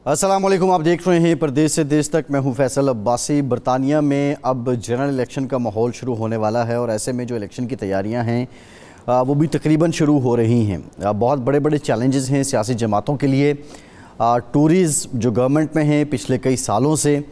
अस्सलाम वालेकुम, आप देख रहे हैं परदेश से देश तक। मैं हूं फैसल अब्बासी। बरतानिया में अब जनरल इलेक्शन का माहौल शुरू होने वाला है और ऐसे में जो इलेक्शन की तैयारियां हैं वो भी तकरीबन शुरू हो रही हैं। बहुत बड़े बड़े चैलेंजेस हैं सियासी जमातों के लिए। टूरीज़ जो गवर्नमेंट में हैं पिछले कई सालों से,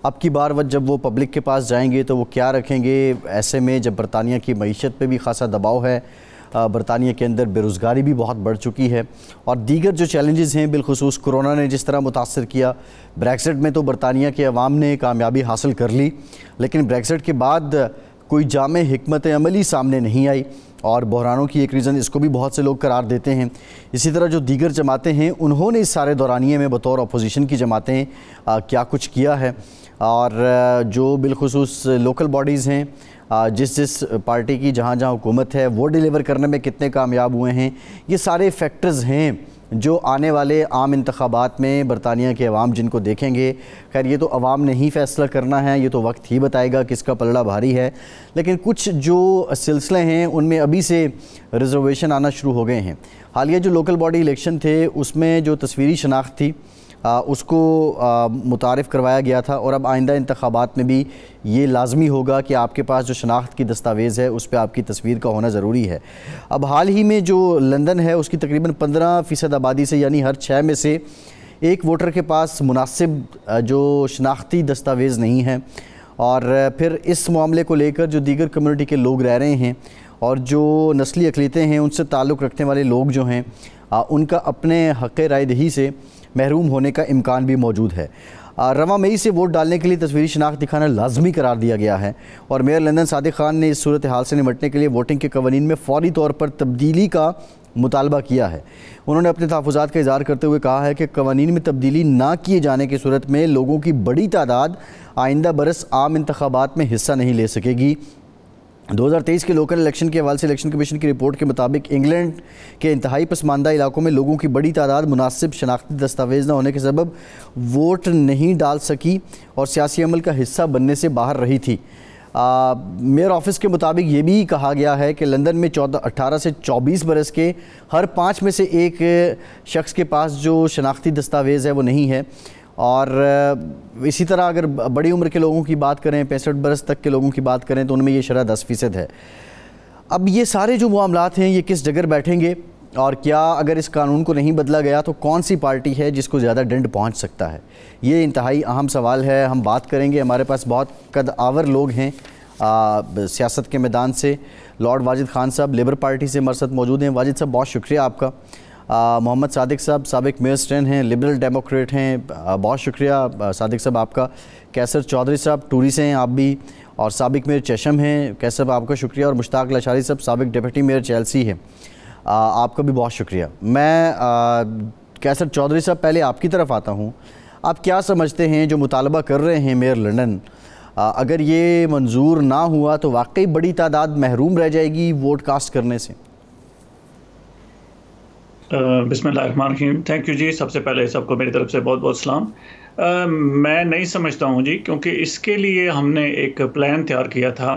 अब की बार जब वो पब्लिक के पास जाएंगे तो वो क्या रखेंगे। ऐसे में जब बरतानिया की मईशत पे भी खासा दबाव है, बरतानिया के अंदर बेरोज़गारी भी बहुत बढ़ चुकी है और दीगर जो चैलेंजेस हैं, बिलखुसूस कोरोना ने जिस तरह मुतासर किया। ब्रेक्सिट में तो बरतानिया के अवाम ने कामयाबी हासिल कर ली, लेकिन ब्रेक्सिट के बाद कोई जामे हिकमत अमली सामने नहीं आई और बहरानों की एक रीज़न इसको भी बहुत से लोग करार देते हैं। इसी तरह जो दीगर जमातें हैं उन्होंने इस सारे दौरानिए में बतौर अपोजिशन की जमातें क्या कुछ किया है और जो बिलखुसूस लोकल बॉडीज़ हैं, जिस पार्टी की जहाँ जहाँ हुकूमत है वो डिलीवर करने में कितने कामयाब हुए हैं। ये सारे फैक्टर्स हैं जो आने वाले आम इंतखाबात में बरतानिया के अवाम जिनको देखेंगे। खैर ये तो अवाम ने ही फ़ैसला करना है, ये तो वक्त ही बताएगा किसका पलड़ा भारी है। लेकिन कुछ जो सिलसिले हैं उनमें अभी से रिजर्वेशन आना शुरू हो गए हैं। हालिया जो लोकल बॉडी इलेक्शन थे उसमें जो तस्वीरी शनाख्त थी उसको मुतारिफ़ करवाया गया था और अब आइंदा इंतखाबात में भी ये लाजमी होगा कि आपके पास जो शनाख्त की दस्तावेज़ है उस पर आपकी तस्वीर का होना ज़रूरी है। अब हाल ही में जो लंदन है उसकी तकरीबन 15% आबादी से, यानी हर 6 में से एक वोटर के पास मुनासिब जो शनाख्ती दस्तावेज़ नहीं है। और फिर इस मामले को लेकर जो दीगर कम्यूनिटी के लोग रह रहे हैं और जो नस्ली अक़लियतें हैं उनसे ताल्लुक़ रखने वाले लोग जो हैं उनका अपने हक़ राय दही से महरूम होने का इम्कान भी मौजूद है। रवां मई से वोट डालने के लिए तस्वीरी शनाख्त दिखाना लाजमी करार दिया गया है और मेयर लंदन सादिक खान ने इस सूरत हाल से निपटने के लिए वोटिंग के कवानीन में फ़ौरी तौर पर तब्दीली का मुतालबा किया है। उन्होंने अपने तहफ़्फ़ुज़ात का इज़हार करते हुए कहा है कि कवानीन में तब्दीली ना किए जाने की सूरत में लोगों की बड़ी तादाद आइंदा बरस आम इंतखाबात में हिस्सा नहीं ले सकेगी। 2023 के लोकल इलेक्शन के हवाले से इलेक्शन कमीशन की रिपोर्ट के मुताबिक इंग्लैंड के इंतहाई पसमानदा इलाकों में लोगों की बड़ी तादाद मुनासिब शनाख्ती दस्तावेज़ न होने के सबब वोट नहीं डाल सकी और सियासी अमल का हिस्सा बनने से बाहर रही थी। मेयर ऑफिस के मुताबिक ये भी कहा गया है कि लंदन में 18 से 24 बरस के हर 5 में से एक शख्स के पास जो शनाख्ती दस्तावेज़ है वो नहीं है। और इसी तरह अगर बड़ी उम्र के लोगों की बात करें, 65 बरस तक के लोगों की बात करें तो उनमें ये शरह 10% है। अब ये सारे जो मामलात हैं ये किस जगह बैठेंगे और क्या अगर इस कानून को नहीं बदला गया तो कौन सी पार्टी है जिसको ज़्यादा डंड पहुंच सकता है, ये इंतहाई अहम सवाल है। हम बात करेंगे, हमारे पास बहुत कद आवर लोग हैं सियासत के मैदान से। लॉर्ड वाजिद खान साहब लेबर पार्टी से हमारे साथ मौजूद हैं। वाजिद साहब बहुत शुक्रिया आपका। मोहम्मद सादिक साहब साबिक मेयर स्टैन हैं, लिबरल डेमोक्रेट हैं, बहुत शुक्रिया सादिक साहब आपका। कैसर चौधरी साहब टूरी से हैं आप भी और साबिक मेयर चेशम हैं, कैसर साहब आपका शुक्रिया। और मुश्ताक लाशारी साहब साबिक डिप्टी मेयर चेल्सी हैं, आपका भी बहुत शुक्रिया। मैं कैसर चौधरी साहब पहले आपकी तरफ आता हूँ। आप क्या समझते हैं जो मुतालबा कर रहे हैं मेयर लंदन, अगर ये मंजूर ना हुआ तो वाकई बड़ी तादाद महरूम रह जाएगी वोट कास्ट करने से? बिस्मिल्लाहिर्रहमानिर्रहीम। थैंक यू जी। सबसे पहले सबको मेरी तरफ से बहुत बहुत सलाम। मैं नहीं समझता हूँ जी, क्योंकि इसके लिए हमने एक प्लान तैयार किया था।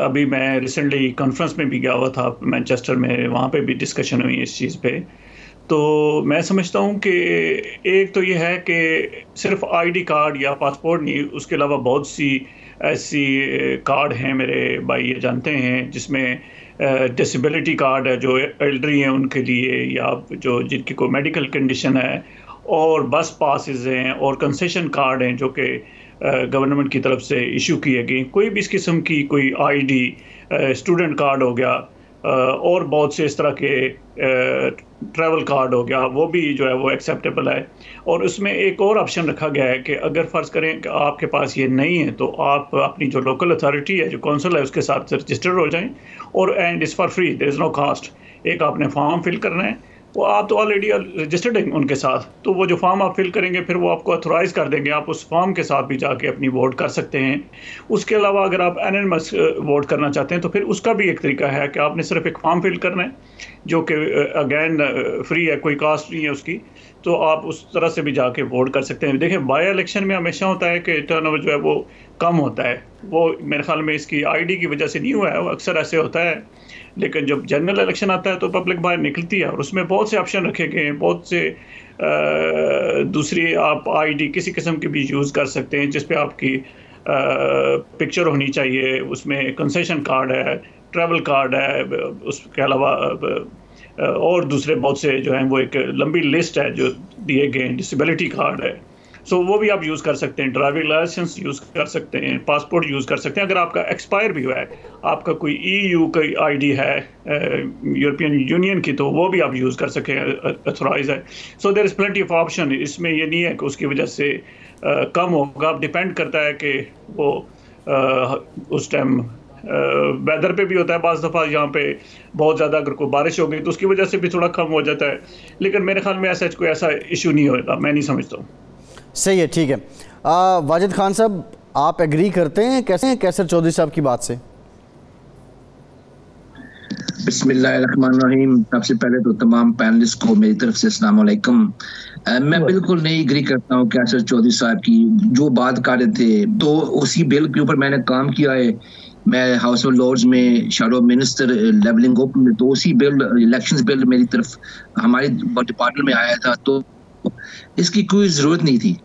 अभी मैं रिसेंटली कॉन्फ्रेंस में भी गया हुआ था मैनचेस्टर में, वहाँ पे भी डिस्कशन हुई इस चीज़ पे। तो मैं समझता हूँ कि एक तो ये है कि सिर्फ आईडी कार्ड या पासपोर्ट नहीं, उसके अलावा बहुत सी ऐसी कार्ड हैं, मेरे भाई ये जानते हैं, जिसमें डिसेबिलिटी कार्ड है जो एल्डरी हैं उनके लिए, या जो जिनकी कोई मेडिकल कंडीशन है, और बस पासेस हैं और कंसेशन कार्ड हैं जो कि गवर्नमेंट की तरफ से इशू किए गए। कोई भी इस किस्म की कोई आईडी, स्टूडेंट कार्ड हो गया और बहुत से इस तरह के ट्रैवल कार्ड हो गया, वो भी जो है वो एक्सेप्टेबल है। और उसमें एक और ऑप्शन रखा गया है कि अगर फ़र्ज़ करें कि आपके पास ये नहीं है तो आप अपनी जो लोकल अथॉरिटी है, जो काउंसिल है, उसके साथ रजिस्टर्ड हो जाएं और and is for free, there is no cost. एक आपने फॉर्म फिल करना है, वो आप तो ऑलरेडी रजिस्टर्ड हैं उनके साथ, तो वो जो फॉर्म आप फिल करेंगे फिर वो आपको अथोराइज़ कर देंगे, आप उस फॉर्म के साथ भी जाके अपनी वोट कर सकते हैं। उसके अलावा अगर आप एनोनिमस वोट करना चाहते हैं तो फिर उसका भी एक तरीका है कि आपने सिर्फ एक फॉर्म फिल करना है जो कि अगेन फ्री है, कोई कास्ट नहीं है उसकी। तो आप उस तरह से भी जाके वोट कर सकते हैं। देखिए बाई इलेक्शन में हमेशा होता है कि टर्नओवर जो है वो कम होता है, वो मेरे ख्याल में इसकी आईडी की वजह से नहीं हुआ है, वो अक्सर ऐसे होता है। लेकिन जब जनरल इलेक्शन आता है तो पब्लिक बाहर निकलती है और उसमें बहुत से ऑप्शन रखे गए हैं, बहुत से दूसरी आप आईडी किसी किस्म की भी यूज़ कर सकते हैं जिस पे आपकी पिक्चर होनी चाहिए, उसमें कंसेशन कार्ड है, ट्रैवल कार्ड है, उसके अलावा और दूसरे बहुत से जो हैं वो एक लंबी लिस्ट है जो दिए गए हैं, डिसेबिलिटी कार्ड है, सो वो भी आप यूज़ कर सकते हैं, ड्राइविंग लाइसेंस यूज़ कर सकते हैं, पासपोर्ट यूज़ कर सकते हैं। अगर आपका एक्सपायर भी हुआ है, आपका कोई EU की आईडी है यूरोपियन यूनियन की, तो वो भी आप यूज़ कर सकें, अथोराइज है। So there is plenty of option. इसमें ये नहीं है कि उसकी वजह से कम होगा, डिपेंड करता है कि वो उस टाइम वेदर पे भी होता है। बाज़ दफ़ा यहाँ पे बहुत ज़्यादा अगर कोई बारिश हो गई तो उसकी वजह से भी थोड़ा कम हो जाता है, लेकिन मेरे ख्याल में ऐसा कोई ऐसा इशू नहीं होगा, मैं नहीं समझता हूँ। सही है, ठीक है। वाजिद खान साहब, आप एग्री करते हैं कैसर चौधरी साहब की बात से? बिस्मिल्लाहिर्रहमानिर्रहीम। सबसे पहले तो तमाम पैनलिस्ट को मेरी तरफ से अस्सलाम वालेकुम। मैं बिल्कुल नहीं एग्री करता हूँ कैसर चौधरी साहब की जो बात कर रहे थे, तो उसी बिल के ऊपर मैंने काम किया है। मैं हाउस ऑफ लॉर्ड्स में शैडो मिनिस्टर लेवलिंग अप में, तो उसी बिल इलेक्शंस बिल मेरी तरफ हमारे डिपार्टमेंट में आया था, तो इसकी कोई ज़रूरत नहीं थी।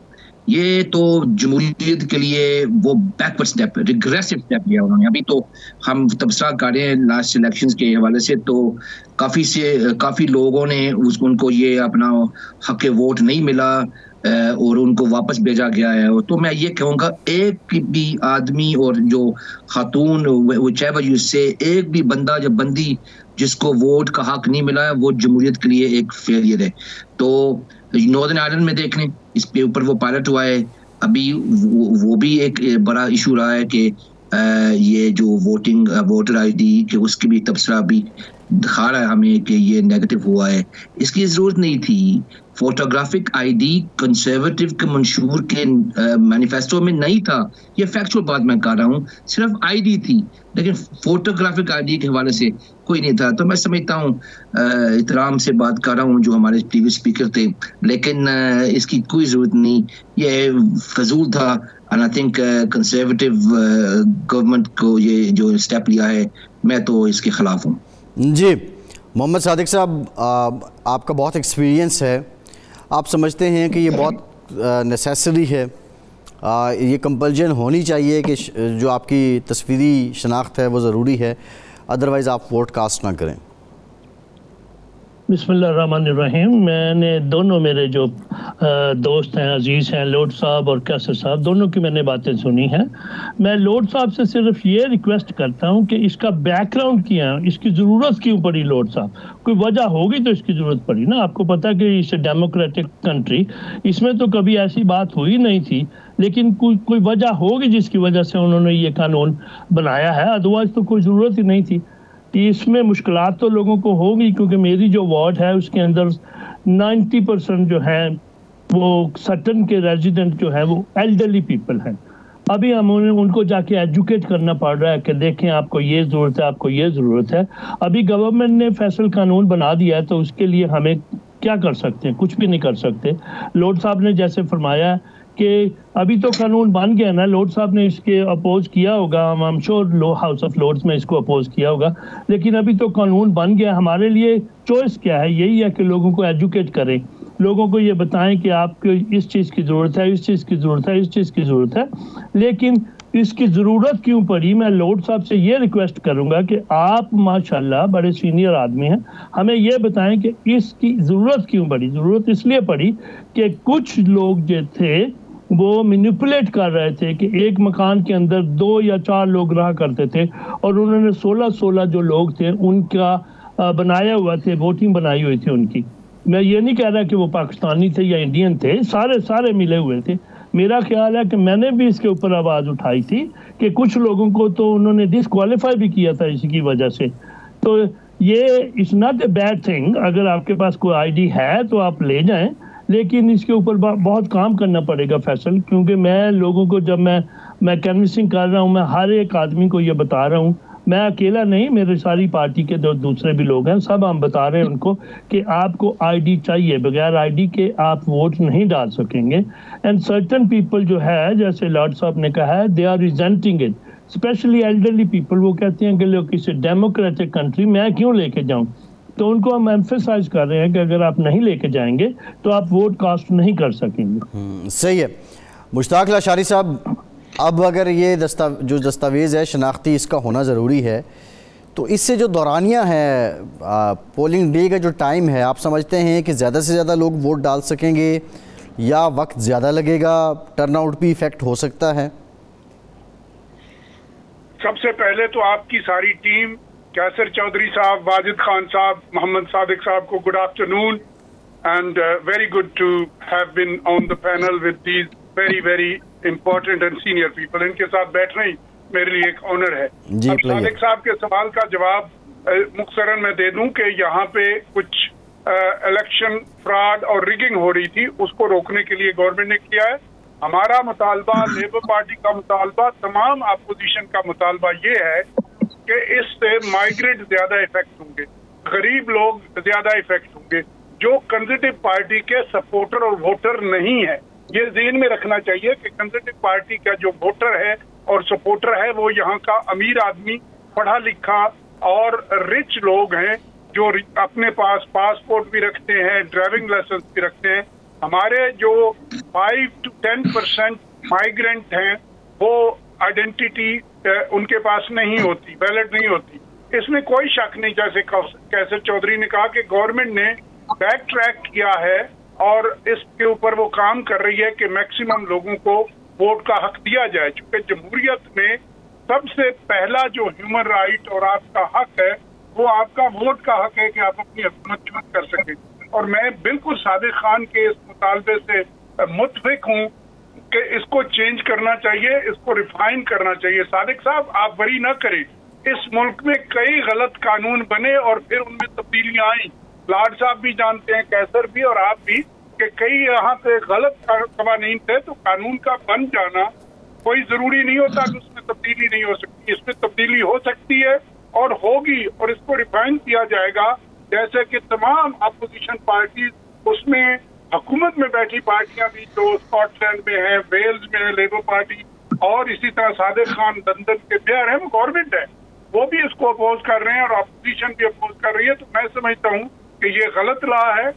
ये तो जमहूरियत के लिए वो बैकवर्ड स्टेप, रिग्रेसिव स्टेप लिया उन्होंने। अभी तो हम तबसरा कर रहे हैं लास्ट इलेक्शंस के हवाले से, तो काफ़ी लोगों ने उनको ये अपना हक वोट नहीं मिला और उनको वापस भेजा गया है। तो मैं ये कहूँगा, एक भी आदमी और जो खातून व्हिचएवर यू से, एक भी बंदा या बंदी जिसको वोट का हक नहीं मिला है, वो जमहूरियत के लिए एक फेलियर है। तो नॉर्दर्न आयरलैंड में देख लें, इस पे ऊपर वो पायलट हुआ है, अभी वो भी एक बड़ा इशू रहा है कि ये जो वोटर आईडी के उसकी भी तबसरा भी दिखा रहा है हमें कि ये नेगेटिव हुआ है। इसकी ज़रूरत नहीं थी। फोटोग्राफिक आईडी कंजर्वेटिव के मंशूर के मैनिफेस्टो में नहीं था, ये फैक्चुअल बात मैं कर रहा हूँ। सिर्फ आईडी थी, लेकिन फोटोग्राफिक आईडी के हवाले से कोई नहीं था। तो मैं समझता हूँ, इतराम से बात कर रहा हूँ जो हमारे प्रीवियस स्पीकर थे, लेकिन इसकी कोई ज़रूरत नहीं, ये फजूल था। And I think conservative government को ये जो स्टेप लिया है, मैं तो इसके खिलाफ हूँ। जी, मोहम्मद सादिक साहब, आपका बहुत एक्सपीरियंस है, आप समझते हैं कि ये बहुत नेसेसरी है, ये कंपल्जन होनी चाहिए कि जो आपकी तस्वीरी शनाख्त है वो ज़रूरी है, अदरवाइज़ आप वोट कास्ट ना करें? बिस्मिल्लाहिर्रहमानिर्रहीम। मैंने दोनों मेरे जो दोस्त हैं, अजीज़ हैं, लॉर्ड साहब और कैसर साहब, दोनों की मैंने बातें सुनी हैं। मैं लॉर्ड साहब से सिर्फ ये रिक्वेस्ट करता हूं कि इसका बैकग्राउंड क्या है, इसकी ज़रूरत क्यों पड़ी? लॉर्ड साहब, कोई वजह होगी तो इसकी ज़रूरत पड़ी ना। आपको पता कि इस डेमोक्रेटिक कंट्री, इसमें तो कभी ऐसी बात हुई नहीं थी, लेकिन कोई वजह होगी जिसकी वजह से उन्होंने ये कानून बनाया है, अदरवाइज तो कोई ज़रूरत ही नहीं थी। इसमें मुश्किलात तो लोगों को होगी, क्योंकि मेरी जो वार्ड है उसके अंदर 90% जो है वो सटन के रेजिडेंट जो है वो एल्डरली पीपल हैं। अभी हम उनको जाके एजुकेट करना पड़ रहा है कि देखें आपको ये ज़रूरत है, आपको ये ज़रूरत है। अभी गवर्नमेंट ने फैसल कानून बना दिया है, तो उसके लिए हमें क्या कर सकते हैं? कुछ भी नहीं कर सकते। लॉर्ड साहब ने जैसे फरमाया कि अभी तो कानून बन गया ना, लॉर्ड साहब ने इसके अपोज किया होगा, I am sure House of Lords में इसको अपोज किया होगा, लेकिन अभी तो कानून बन गया। हमारे लिए चॉइस क्या है? यही है कि लोगों को एजुकेट करें, लोगों को ये बताएं कि आपको इस चीज़ की ज़रूरत है, इस चीज़ की ज़रूरत है, इस चीज़ की ज़रूरत है। लेकिन इसकी ज़रूरत क्यों पड़ी? मैं लॉर्ड साहब से ये रिक्वेस्ट करूँगा कि आप माशाल्लाह बड़े सीनियर आदमी हैं, हमें ये बताएं कि इसकी ज़रूरत क्यों पड़ी। ज़रूरत इसलिए पड़ी कि कुछ लोग जो थे वो मैनिपुलेट कर रहे थे कि एक मकान के अंदर 2 या 4 लोग रहा करते थे, और उन्होंने 16 जो लोग थे उनका बनाया हुआ थे, वोटिंग बनाई हुई थी उनकी। मैं ये नहीं कह रहा कि वो पाकिस्तानी थे या इंडियन थे, सारे मिले हुए थे। मेरा ख्याल है कि मैंने भी इसके ऊपर आवाज़ उठाई थी कि कुछ लोगों को तो उन्होंने डिस्क्वालीफाई भी किया था इसकी वजह से। तो ये it's not a bad thing. अगर आपके पास कोई आईडी है तो आप ले जाएं, लेकिन इसके ऊपर बहुत काम करना पड़ेगा फैसल, क्योंकि मैं लोगों को जब मैं कैनवसिंग कर रहा हूँ, मैं हर एक आदमी को ये बता रहा हूँ, मैं अकेला नहीं, मेरी सारी पार्टी के जो दूसरे भी लोग हैं, सब हम बता रहे हैं उनको कि आपको आईडी चाहिए, बगैर आईडी के आप वोट नहीं डाल सकेंगे। एंड सर्टन पीपल जो है, जैसे लॉर्ड साहब ने कहा है, they are resenting it, specially elderly people. वो कहते हैं कि लोग किसी डेमोक्रेटिक कंट्री मैं क्यों लेके जाऊं। तो उनको हम एम्फेसाइज कर रहे हैं कि अगर आप नहीं लेके जाएंगे तो आप वोट कास्ट नहीं कर सकेंगे। सही है। मुश्ताक लाशारी साहब, अब अगर ये जो दस्तावेज़ है शनाख्ती, इसका होना ज़रूरी है, तो इससे जो दौरानिया है, पोलिंग डे का जो टाइम है, आप समझते हैं कि ज़्यादा से ज़्यादा लोग वोट डाल सकेंगे या वक्त ज़्यादा लगेगा, टर्नआउट भी इफेक्ट हो सकता है? सबसे पहले तो आपकी सारी टीम, कैसर चौधरी साहब, वाजिद खान साहब, मोहम्मद सादिक साहब को good afternoon and very good to have been on the panel with these very very important and senior people. इनके साथ बैठना ही मेरे लिए एक ऑनर है। अब सादिक साहब के सवाल का जवाब मुख्तरन मैं दे दूं कि यहाँ पे कुछ इलेक्शन फ्रॉड और रिगिंग हो रही थी, उसको रोकने के लिए गवर्नमेंट ने किया है। हमारा मुतालबा, लेबर पार्टी का मुतालबा, तमाम अपोजिशन का मुतालबा ये है कि इससे माइग्रेंट ज्यादा इफेक्ट होंगे, गरीब लोग ज्यादा इफेक्ट होंगे। जो कंजर्वेटिव पार्टी के सपोर्टर और वोटर नहीं है, ये ज़हन में रखना चाहिए कि कंजर्वेटिव पार्टी का जो वोटर है और सपोर्टर है वो यहाँ का अमीर आदमी, पढ़ा लिखा और रिच लोग हैं, जो अपने पास पासपोर्ट भी रखते हैं, ड्राइविंग लाइसेंस भी रखते हैं। हमारे जो 5 to 10% माइग्रेंट हैं, वो आइडेंटिटी उनके पास नहीं होती, वैलिड नहीं होती। इसमें कोई शक नहीं, जैसे कैसर चौधरी ने कहा कि गवर्नमेंट ने बैक ट्रैक किया है और इसके ऊपर वो काम कर रही है कि मैक्सिमम लोगों को वोट का हक दिया जाए। चूंकि जमहूरियत में सबसे पहला जो ह्यूमन राइट और आपका हक है, वो आपका वोट का हक है कि आप अपनी हुकूमत चूज कर सकें। और मैं बिल्कुल सादिक खान के इस मुतालबे से मुत्फिक हूँ कि इसको चेंज करना चाहिए, इसको रिफाइन करना चाहिए। सादिक साहब, आप वरी न करें, इस मुल्क में कई गलत कानून बने और फिर उनमें तब्दीलियां आई। लॉर्ड साहब भी जानते हैं, कैसर भी और आप भी, कि कई यहाँ पे गलत कवानीन थे। तो कानून का बन जाना कोई जरूरी नहीं होता कि उसमें तब्दीली नहीं हो सकती। इसमें तब्दीली हो सकती है और होगी, और इसको रिफाइन किया जाएगा। जैसे कि तमाम अपोजिशन पार्टी, उसमें हुकूमत में बैठी पार्टियां भी जो स्कॉटलैंड में है, वेल्स में है लेबर पार्टी, और इसी तरह सादिक खान लंदन के मेयर है, वो गवर्नमेंट है, वो भी इसको अपोज कर रहे हैं और अपोजिशन भी अपोज कर रही है। तो मैं समझता हूँ कि ये गलत लॉ है,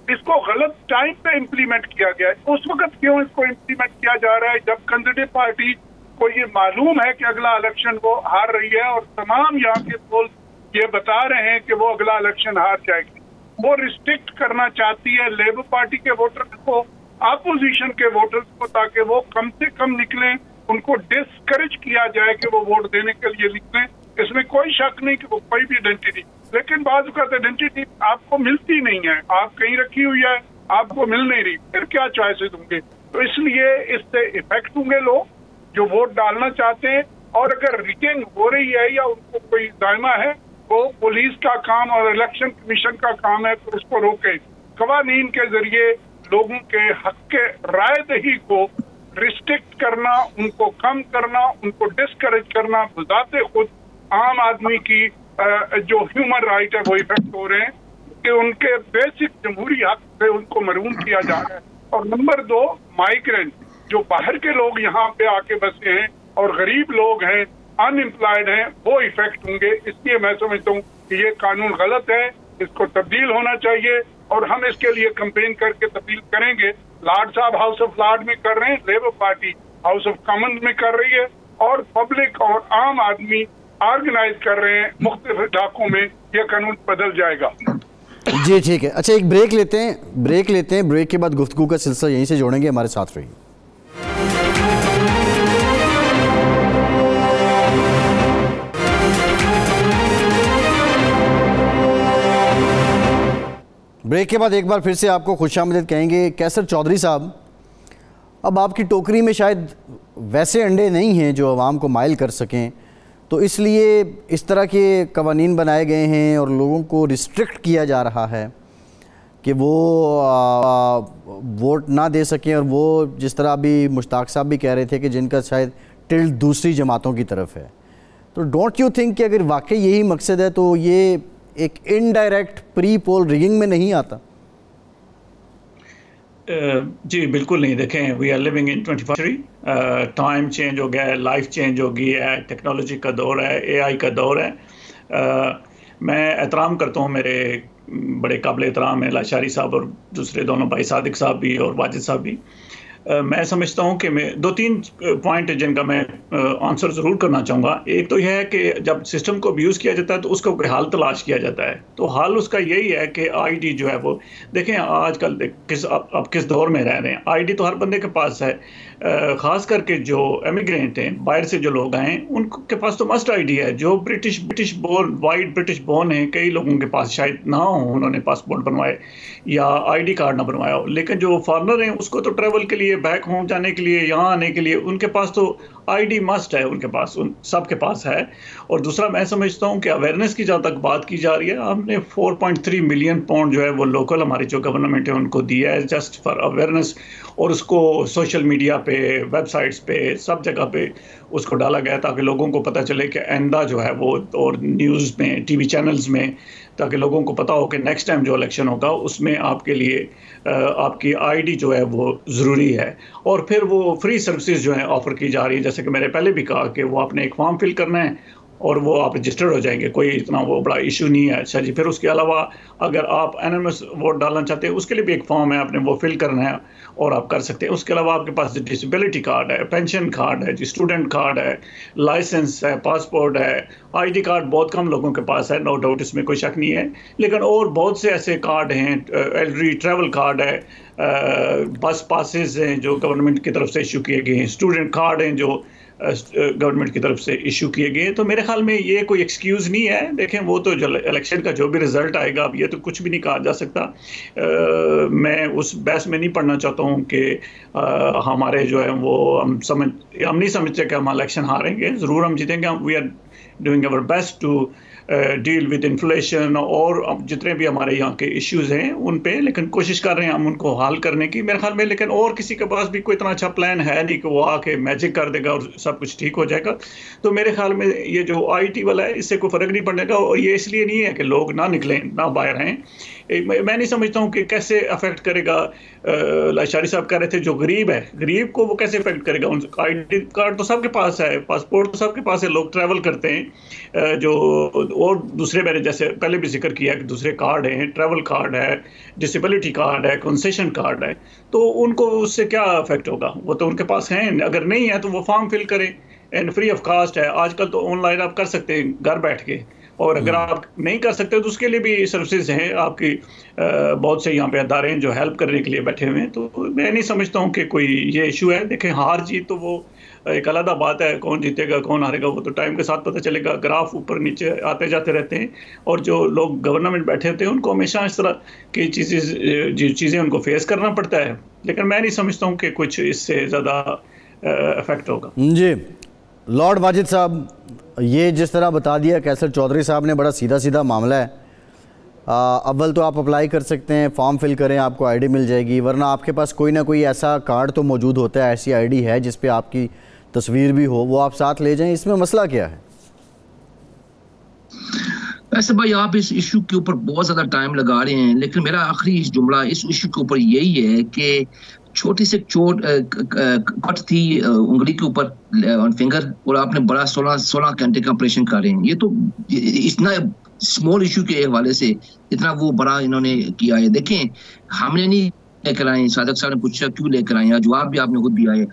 इसको गलत टाइम पे इम्प्लीमेंट किया गया है। उस वक्त क्यों इसको इम्प्लीमेंट किया जा रहा है जब कंजर्वेटिव पार्टी को ये मालूम है कि अगला इलेक्शन वो हार रही है और तमाम यहाँ के पोल ये बता रहे हैं कि वो अगला इलेक्शन हार जाएगी। वो रिस्ट्रिक्ट करना चाहती है लेबर पार्टी के वोटर्स को, अपोजिशन के वोटर्स को, ताकि वो कम से कम निकलें, उनको डिस्करेज किया जाए कि वो वोट देने के लिए निकलें। इसमें कोई शक नहीं कि वो कोई भी आइडेंटिटी, लेकिन बात करते आइडेंटिटी आपको मिलती नहीं है, आप कहीं रखी हुई है, आपको मिल नहीं रही, फिर क्या चॉइसेस होंगे। तो इसलिए इससे इफेक्ट होंगे लोग जो वोट डालना चाहते हैं। और अगर रिगिंग हो रही है या उनको कोई दायमा है, वो पुलिस का काम और इलेक्शन कमीशन का काम है तो उसको रोके। कवानीन के जरिए लोगों के हक के राय दही को रिस्ट्रिक्ट करना, उनको कम करना, उनको डिस्करेज करना, बजाते खुद आम आदमी की जो ह्यूमन राइट है वो इफेक्ट हो रहे हैं कि उनके बेसिक जमहूरी हक से उनको महरूम किया जा रहा है। और नंबर 2, माइग्रेंट जो बाहर के लोग यहाँ पे आके बसे हैं और गरीब लोग हैं, अनएम्प्लॉयड हैं, वो इफेक्ट होंगे। इसलिए मैं समझता हूँ कि ये कानून गलत है, इसको तब्दील होना चाहिए और हम इसके लिए कंपेन करके तब्दील करेंगे। लॉर्ड साहब हाउस ऑफ लॉर्ड में कर रहे हैं, labour party house of Commons में कर रही है और पब्लिक और आम आदमी ऑर्गेनाइज कर रहे हैं मुख्तलिफ इलाकों में। यह कानून बदल जाएगा। जी ठीक है। अच्छा, एक ब्रेक लेते हैं। ब्रेक के बाद गुफ्तगू का सिलसिला यहीं से जोड़ेंगे। हमारे साथ रहिए। ब्रेक के बाद एक बार फिर से आपको खुशामदीद कहेंगे। कैसर चौधरी साहब, अब आपकी टोकरी में शायद वैसे अंडे नहीं हैं जो आवाम को माइल कर सकें, तो इसलिए इस तरह के कवानीन बनाए गए हैं और लोगों को रिस्ट्रिक्ट किया जा रहा है कि वो वोट ना दे सकें। और वो जिस तरह अभी मुश्ताक साहब भी कह रहे थे कि जिनका शायद टिल्ट दूसरी जमातों की तरफ है, तो डोंट यू थिंक कि अगर वाकई यही मकसद है तो ये एक इनडायरेक्ट प्री पोल रिगिंग में नहीं आता? जी बिल्कुल नहीं। देखें, we are living in 21st century, time change हो गया है, लाइफ चेंज हो गई है, टेक्नोलॉजी का दौर है, एआई का दौर है। मैं एहतराम करता हूँ, मेरे बड़े काबिल एहतराम है लाशारी साहब और दूसरे दोनों भाई सादिक साहब भी और वाजिद साहब भी। मैं समझता हूँ कि मैं 2-3 पॉइंट जिनका मैं आंसर ज़रूर करना चाहूँगा। एक तो यह है कि जब सिस्टम को अब्यूज़ किया जाता है तो उसका कोई हल तलाश किया जाता है, तो हल उसका यही है कि आईडी जो है वो देखें आजकल अब किस दौर में रह रहे हैं। आईडी तो हर बंदे के पास है, ख़ास करके जो एमिग्रेंट हैं, बाहर से जो लोग आए हैं, उनके पास तो मस्ट आईडी है। जो British born, white British born हैं, कई लोगों के पास शायद ना हो उन्होंने पासपोर्ट बनवाए या आईडी कार्ड ना बनवाया हो, लेकिन जो फॉरनर हैं उसको तो ट्रैवल के लिए, बैक होम जाने के लिए, यहाँ आने के लिए उनके पास तो आईडी मस्ट है, उनके पास, उन सब के पास है। और दूसरा मैं समझता हूँ कि अवेयरनेस की जहाँ तक बात की जा रही है, हमने 4.3 मिलियन पाउंड जो है वो लोकल हमारी जो गवर्नमेंट है उनको दिया है जस्ट फॉर अवेयरनेस, और उसको सोशल मीडिया पे, वेबसाइट्स पे, सब जगह पे उसको डाला गया ताकि लोगों को पता चले कि आइंदा जो है वो, और न्यूज़ में, टीवी चैनल्स में, ताकि लोगों को पता हो कि नेक्स्ट टाइम जो इलेक्शन होगा उसमें आपके लिए आपकी आईडी जो है वो ज़रूरी है। और फिर वो फ्री सर्विसेज जो है ऑफ़र की जा रही है, जैसे कि मैंने पहले भी कहा कि वो आपने एक फॉर्म फिल करना है और वो आप रजिस्टर्ड हो जाएंगे, कोई इतना वो बड़ा इशू नहीं है। अच्छा जी, फिर उसके अलावा अगर आप एनोनिमस वोट डालना चाहते हैं उसके लिए भी एक फॉर्म है, आपने वो फिल करना है और आप कर सकते हैं। उसके अलावा आपके पास डिसेबिलिटी कार्ड है, पेंशन कार्ड है, स्टूडेंट कार्ड है, लाइसेंस है, पासपोर्ट है, आईडी कार्ड बहुत कम लोगों के पास है, नो डाउट, इसमें कोई शक नहीं है, लेकिन और बहुत से ऐसे कार्ड हैं, एलरी ट्रैवल कार्ड है, बस पासेस हैं जो गवर्नमेंट की तरफ से इशू किए गए हैं, स्टूडेंट कार्ड हैं जो गवर्नमेंट की तरफ से इशू किए गए। तो मेरे ख्याल में ये कोई एक्सक्यूज़ नहीं है। देखें, वो तो जो इलेक्शन का जो भी रिजल्ट आएगा, अब ये तो कुछ भी नहीं कहा जा सकता। मैं उस बहस में नहीं पढ़ना चाहता हूँ कि हमारे जो है वो हम नहीं समझते कि हम इलेक्शन हारेंगे। ज़रूर हम जीतेंगे। We are doing our best to deal with inflation और अब जितने भी हमारे यहाँ के इश्यूज़ हैं उन पे, लेकिन कोशिश कर रहे हैं हम उनको हल करने की, मेरे ख्याल में। लेकिन और किसी के पास भी कोई इतना अच्छा प्लान है नहीं कि वो आके मैजिक कर देगा और सब कुछ ठीक हो जाएगा। तो मेरे ख्याल में ये जो आईटी वाला है, इससे कोई फ़र्क नहीं पड़ेगा। और ये इसलिए नहीं है कि लोग ना निकलें, ना बाहर हैं। मैं नहीं समझता हूँ कि कैसे अफेक्ट करेगा। लाशारी साहब कह रहे थे जो गरीब है, गरीब को वो कैसे अफेक्ट करेगा। उन आईडी कार्ड तो सबके पास है, पासपोर्ट तो सबके पास है, लोग ट्रैवल करते हैं। जो और दूसरे मैंने जैसे पहले भी जिक्र किया कि दूसरे कार्ड हैं, ट्रैवल कार्ड है, डिसेबिलिटी कार्ड है, कंसेशन कार्ड है, तो उनको उससे क्या अफेक्ट होगा? वो तो उनके पास हैं। अगर नहीं है तो वो फॉर्म फिल करें, एंड फ्री ऑफ कास्ट है। आजकल तो ऑनलाइन आप कर सकते हैं घर बैठ के, और अगर आप नहीं कर सकते तो उसके लिए भी सर्विसेज हैं आपकी। बहुत से यहाँ पे अदारे हैं जो हेल्प करने के लिए बैठे हुए हैं। तो मैं नहीं समझता हूँ कि कोई ये इशू है। देखें, हार जीत तो वो एक अलग बात है, कौन जीतेगा कौन हारेगा वो तो टाइम के साथ पता चलेगा। ग्राफ ऊपर नीचे आते जाते रहते हैं, और जो लोग गवर्नमेंट बैठे होते हैं उनको हमेशा इस तरह की चीज़ें उनको फेस करना पड़ता है। लेकिन मैं नहीं समझता हूँ कि कुछ इससे ज़्यादा इफेक्ट होगा। जी, लॉर्ड वाजिद साहब, ये जिस तरह बता दिया कैसर चौधरी साहब ने, बड़ा सीधा सीधा मामला है। अव्वल तो आप अप्लाई कर सकते हैं, फॉर्म फिल करें, आपको आईडी मिल जाएगी, वरना आपके पास कोई ना कोई ऐसा कार्ड तो मौजूद होता है, ऐसी आईडी है जिस पे आपकी तस्वीर भी हो, वो आप साथ ले जाएं। इसमें मसला क्या है? वैसे भाई आप इस इशू के ऊपर बहुत ज़्यादा टाइम लगा रहे हैं, लेकिन मेरा आखिरी जुमला इस इशू के ऊपर यही है कि छोटी सी चोट कट थी उंगली के ऊपर ऑन फिंगर, और आपने बड़ा 16 घंटे का ऑपरेशन कर रहे हैं। ये तो इतना स्मॉल इशू के हवाले से इतना वो बड़ा इन्होंने किया है। देखें, हमने नहीं लेकर आए, सादक साहब ने पूछा क्यों लेकर आए, जवाब भी आपने खुद दिया है।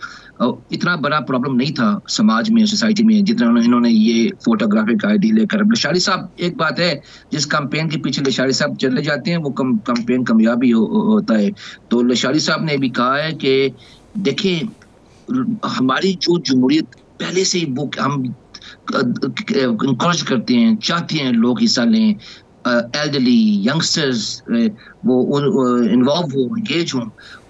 इतना बड़ा प्रॉब्लम नहीं था समाज में, सोसाइटी में, जितना इन्होंने ये फोटोग्राफिक आईडी लेकर। लशारी साहब, एक बात है, जिस कैंपेन के पीछे लशारी साहब चले जाते हैं वो कैंपेन कामयाबी होता है। तो लशारी साहब ने भी कहा है कि देखें, हमारी जो जमहूरियत पहले से ही वो हम इंकरेज करते हैं, चाहते हैं लोग हिस्सा लें, एल्डरली, यंगस्टर्स वो इन्वॉल्व हो, एंगेज हों,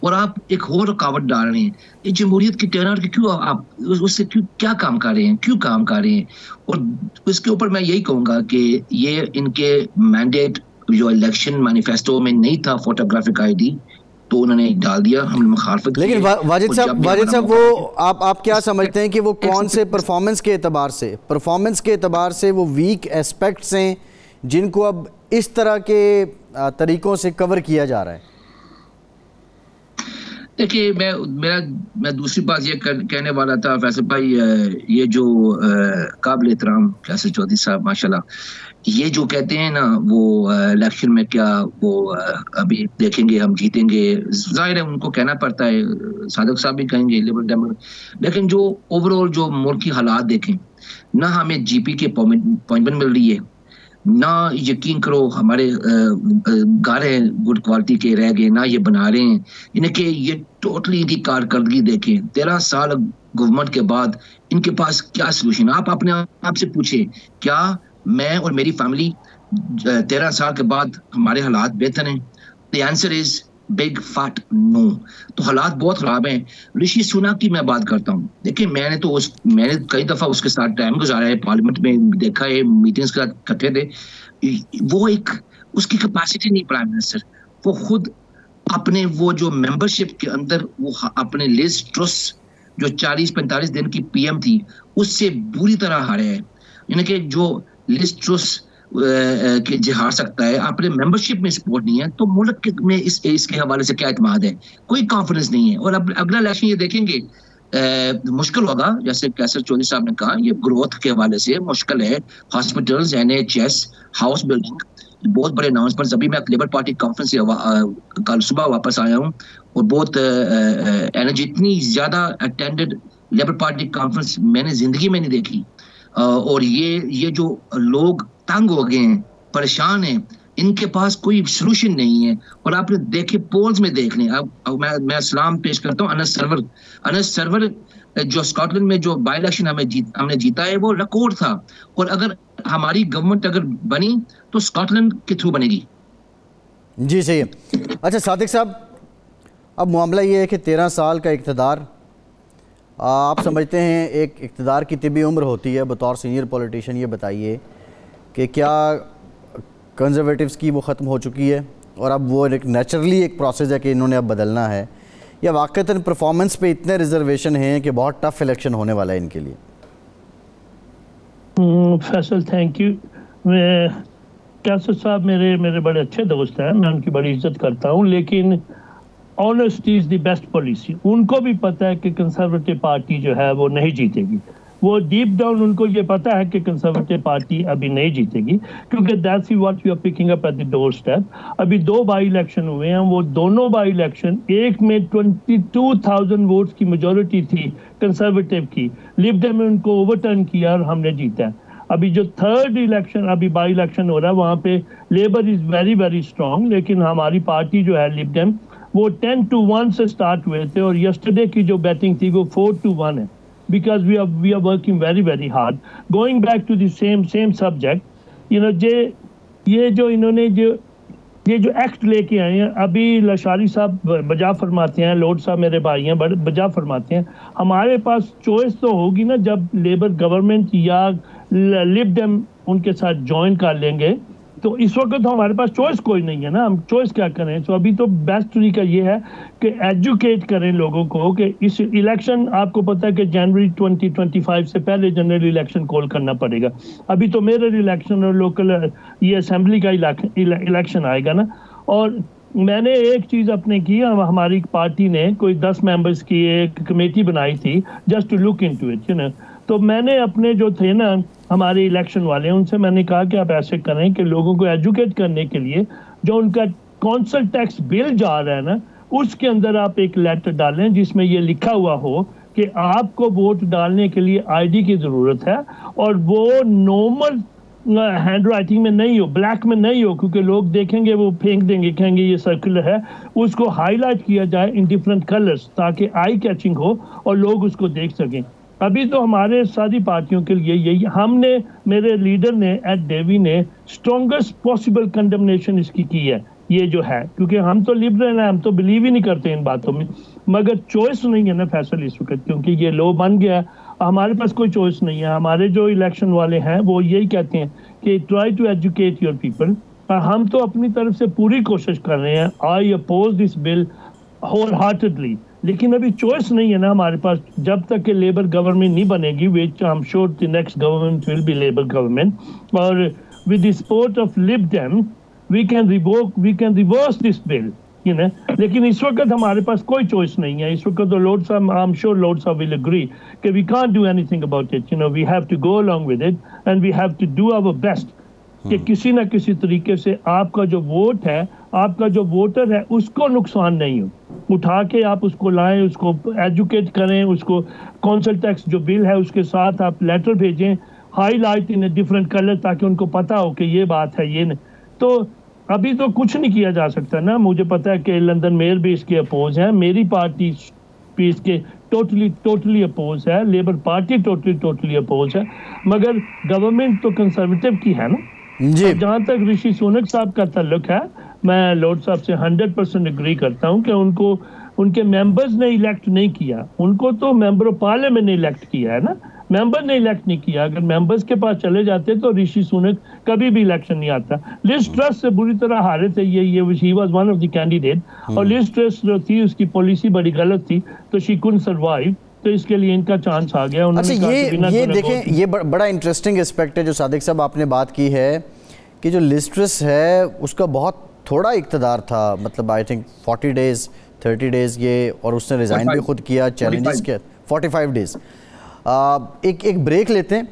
और आप एक और रुकावट डाल रहे हैं। ये जमहूरियत की टर्नआउट की क्यों आप उससे क्या काम कर रहे हैं, क्यों काम कर रहे हैं? और इसके ऊपर मैं यही कहूँगा कि ये इनके मैंडेट जो इलेक्शन मैनिफेस्टो में नहीं था फोटोग्राफिक आईडी, तो उन्होंने डाल दिया, हमने मुखालफत की। लेकिन वाजिद साहब वो आप क्या समझते हैं कि वो कौन से परफॉर्मेंस के एतबार से वो वीक एस्पेक्ट्स हैं जिनको अब इस तरह के तरीकों से कवर किया जा रहा है? देखिए, मैं दूसरी बात ये कहने वाला था फैसल भाई, ये जो काबिल एहतराम कैसर चौधरी साहब माशाल्लाह, ये जो कहते हैं ना वो इलेक्शन में क्या वो अभी देखेंगे हम जीतेंगे, जाहिर है उनको कहना पड़ता है, सादिक साहब भी कहेंगे लिबरल डेमोक्रेट, लेकिन जो ओवरऑल जो मुल्क की हालात देखें ना, हमें जीपी के अपॉइंटमेंट मिल रही है ना, यकीन करो हमारे गारे गुड क्वालिटी के रह गए ना, ये बना रहे हैं इन्हें कि ये टोटली इनकी कारकर्दगी देखें 13 साल गवर्नमेंट के बाद इनके पास क्या सोल्यूशन। आप अपने आप से पूछे, क्या मैं और मेरी फैमिली 13 साल के बाद हमारे हालात बेहतर हैं? The answer is big fat no. तो हालात बहुत खराब हैं। ऋषि सुनक की मैं बात करता हूँ, देखिए मैंने कई दफा उसके साथ टाइम गुजारा है, पार्लियामेंट में देखा है, मीटिंग्स का इकट्ठे थे, वो एक उसकी कैपेसिटी नहीं प्राइम मिनिस्टर, वो खुद अपने वो जो मेंबरशिप के अंदर वो अपने लिज ट्रस जो 40-45 दिन की पीएम थी उससे बुरी तरह हारे है। यानी कि जो लिज ट्रस के जो हार सकता है, अपने मेंबरशिप में सपोर्ट नहीं है, तो मुल्क में इसके हवाले से क्या इत्मीनान है? कोई कॉन्फिडेंस नहीं है। और अब अगला इलेक्शन ये देखेंगे मुश्किल होगा, जैसे कैसर चौधरी साहब ने कहा, ये ग्रोथ के हवाले से मुश्किल है। हॉस्पिटल्स, NHS, हाउस बिल्डिंग, बहुत बड़े अनाउंसमेंट। अभी मैं लेबर पार्टी कॉन्फ्रेंस से कल सुबह वापस आया हूँ और बहुत एनर्जी, इतनी ज्यादा अटेंडेड लेबर पार्टी कॉन्फ्रेंस मैंने जिंदगी में नहीं देखी। और ये जो लोग तंग हो गए हैं, परेशान हैं, इनके पास कोई सोल्यूशन नहीं है। और आपने देखे पोल्स में देख लें, अब मैं सलाम पेश करता हूँ अनस सरवर जो स्कॉटलैंड में जो बाई इलेक्शन हमने जीता है, वो रिकॉर्ड था। और अगर हमारी गवर्नमेंट अगर बनी तो स्कॉटलैंड के थ्रू बनेगी। जी सही है। अच्छा सादिक साहब, अब मामला ये है कि 13 साल का इक़्तिदार, आप समझते हैं एक इक़्तिदार की तिबी उम्र होती है, बतौर सीनियर पॉलिटिशियन ये बताइए कि क्या कंजर्वेटिव्स की वो ख़त्म हो चुकी है और अब वो एक नेचुरली एक प्रोसेस है कि इन्होंने अब बदलना है, या वाक़तन परफॉर्मेंस पे इतने रिजर्वेशन हैं कि बहुत टफ इलेक्शन होने वाला है इनके लिए? Faisal thank you. कैसर साहब मेरे बड़े अच्छे दोस्त हैं, मैं उनकी बड़ी इज्जत करता हूँ, लेकिन honesty is the best policy. उनको भी पता है कि कंजर्वेटिव पार्टी जो है वो नहीं जीतेगी, वो डीप डाउन उनको ये पता है कि कंजर्वेटिव पार्टी अभी नहीं जीतेगी, क्योंकि that's what we are picking up at the doorstep. अभी 2 बाई इलेक्शन हुए हैं, वो दोनों बाई इलेक्शन, एक में 22,000 वोट्स की मेजोरिटी थी कंजर्वेटिव की, लिब डेम ने उनको ओवरटर्न किया और हमने जीता है। अभी जो थर्ड इलेक्शन अभी बाई इलेक्शन हो रहा है, वहाँ पे labour is very very strong, लेकिन हमारी पार्टी जो है लिब डेम, वो 10-1 से स्टार्ट हुए थे और यस्टरडे की जो बैटिंग थी वो 4-1 है, because we are working very very hard. Going back to the same subject, you know, ये जो इन्होंने ये जो एक्ट लेके आए हैं, अभी लशारी साहब बजा फरमाते हैं, लोड साहब मेरे भाई हैं, बजा फरमाते हैं, हमारे पास चॉइस तो होगी ना जब लेबर गवर्नमेंट या लिब डेम उनके साथ ज्वाइन कर लेंगे, तो इस वक्त तो हमारे पास चॉइस कोई नहीं है ना, हम चॉइस क्या करें? तो अभी तो बेस्ट तरीका ये है कि एजुकेट करें लोगों को कि इस इलेक्शन, आपको पता है कि जनवरी 2025 से पहले जनरल इलेक्शन कॉल करना पड़ेगा। अभी तो मेयर इलेक्शन और लोकल ये असेंबली का इलेक्शन आएगा ना। और मैंने एक चीज़ अपने की, हमारी पार्टी ने कोई 10 मेंबर्स की एक कमेटी बनाई थी just to look into it, you know. तो मैंने अपने जो थे ना हमारे इलेक्शन वाले, उनसे मैंने कहा कि आप ऐसे करें कि लोगों को एजुकेट करने के लिए जो उनका कौंसल टैक्स बिल जा रहा है ना, उसके अंदर आप एक लेटर डालें जिसमें ये लिखा हुआ हो कि आपको वोट डालने के लिए ID की ज़रूरत है, और वो नॉर्मल हैंड राइटिंग में नहीं हो, ब्लैक में नहीं हो, क्योंकि लोग देखेंगे वो फेंक देंगे, कहेंगे ये सर्कुलर है। उसको हाईलाइट किया जाए इन डिफरेंट कलर्स ताकि आई कैचिंग हो और लोग उसको देख सकें। अभी तो हमारे सारी पार्टियों के लिए यही, हमने, मेरे लीडर ने एट डेवी ने स्ट्रॉन्गेस्ट पॉसिबल कंडेमनेशन इसकी की है, ये जो है, क्योंकि हम तो लिबरल हैं, हम तो बिलीव ही नहीं करते इन बातों में, मगर चॉइस नहीं है ना फैसल इस वक्त, क्योंकि ये लो बन गया, हमारे पास कोई चॉइस नहीं है। हमारे जो इलेक्शन वाले हैं वो यही कहते हैं कि try to educate your people, हम तो अपनी तरफ से पूरी कोशिश कर रहे हैं। I oppose this bill wholeheartedly, लेकिन अभी चॉइस नहीं है ना हमारे पास। जब तक कि लेबर गवर्नमेंट नहीं बनेगी, which I am sure the next government will be Labour government, और with the support of Lib Dem we can reverse this bill, you know. लेकिन इस वक्त हमारे पास कोई चॉइस नहीं है। इस वक्त तो lord sahab, I am sure lord sahab will agree कि we can't do anything about it, you know, we have to go along with it and we have to do our best कि किसी ना किसी तरीके से आपका जो वोट है, आपका जो वोटर है, उसको नुकसान नहीं हो। उठा के आप उसको लाएं, उसको एजुकेट करें, उसको कौंसल टैक्स जो बिल है उसके साथ आप लेटर भेजें, highlight in a different colour, ताकि उनको पता हो कि ये बात है, ये नहीं। तो अभी तो कुछ नहीं किया जा सकता ना। मुझे पता है कि लंदन मेयर भी इसके अपोज है, मेरी पार्टी भी इसके टोटली अपोज है, लेबर पार्टी टोटली अपोज है, मगर गवर्नमेंट तो कंजर्वेटिव की है ना जी। जहाँ तक ऋषि सुनक साहब का ताल्लुक है, मैं लॉर्ड साहब से 100% एग्री करता हूँ कि उनको उनके मेंबर्स ने इलेक्ट नहीं किया, उनको तो मेंबर ऑफ पार्लियामेंट ने इलेक्ट किया है ना, मेंबर ने इलेक्ट नहीं किया। अगर मेंबर्स के पास चले जाते तो ऋषि सुनक कभी भी इलेक्शन नहीं आता। लिज ट्रस से बुरी तरह हारे थे ये he was one of the candidate, और लिज ट्रस जो थी उसकी पॉलिसी बड़ी गलत थी, तो शी कुडंट सर्वाइव, तो इसके लिए इनका चांस आ गया। अच्छा, ये देखें, ये बड़ा इंटरेस्टिंग एस्पेक्ट है जो सादिक साहब आपने बात की है कि जो लिज ट्रस है उसका बहुत थोड़ा इक़्तिदार था, मतलब आई थिंक 40 डेज़ 30 डेज़ ये, और उसने रिज़ाइन भी खुद किया, चैलेंजेस किया, 45 डेज़। एक ब्रेक लेते हैं,